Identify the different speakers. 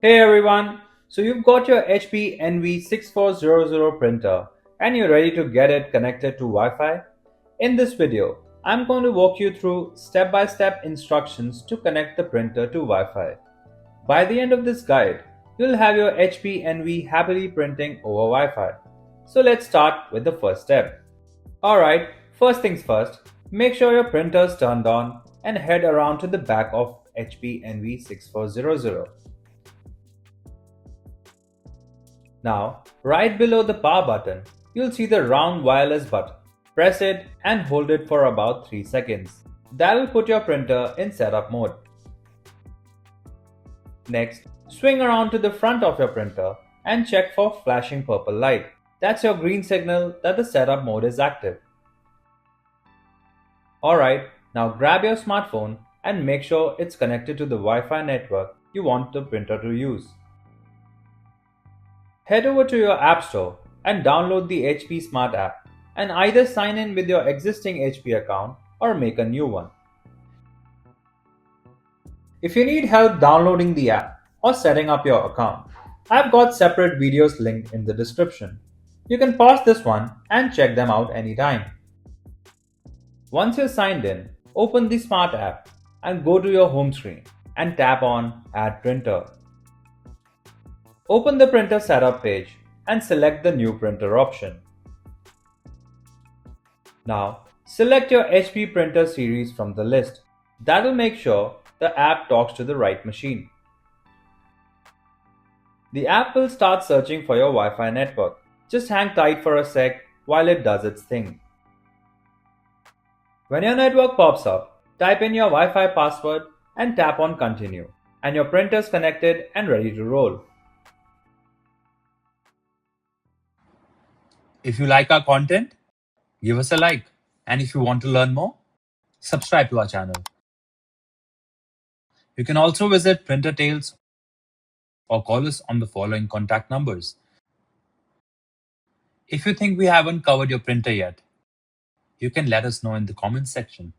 Speaker 1: Hey everyone! So you've got your HP NV6400 printer and you're ready to get it connected to Wi-Fi? In this video, I'm going to walk you through step-by-step instructions to connect the printer to Wi-Fi. By the end of this guide, you'll have your HP NV happily printing over Wi-Fi. So let's start with the first step. Alright, first things first, make sure your printer is turned on and head around to the back of HP NV6400. Now, right below the power button, you'll see the round wireless button. Press it and hold it for about 3 seconds. That'll put your printer in setup mode. Next, swing around to the front of your printer and check for flashing purple light. That's your green signal that the setup mode is active. Alright, now grab your smartphone and make sure it's connected to the Wi-Fi network you want the printer to use. Head over to your App Store and download the HP Smart app and either sign in with your existing HP account or make a new one. If you need help downloading the app or setting up your account, I've got separate videos linked in the description. You can pause this one and check them out anytime. Once you're signed in, open the Smart app and go to your home screen and tap on Add Printer. Open the printer setup page and select the new printer option. Now, select your HP printer series from the list. That'll make sure the app talks to the right machine. The app will start searching for your Wi-Fi network. Just hang tight for a sec while it does its thing. When your network pops up, type in your Wi-Fi password and tap on Continue, and your printer is connected and ready to roll.
Speaker 2: If you like our content, give us a like. And if you want to learn more, subscribe to our channel. You can also visit Printer Tales or call us on the following contact numbers. If you think we haven't covered your printer yet, you can let us know in the comments section.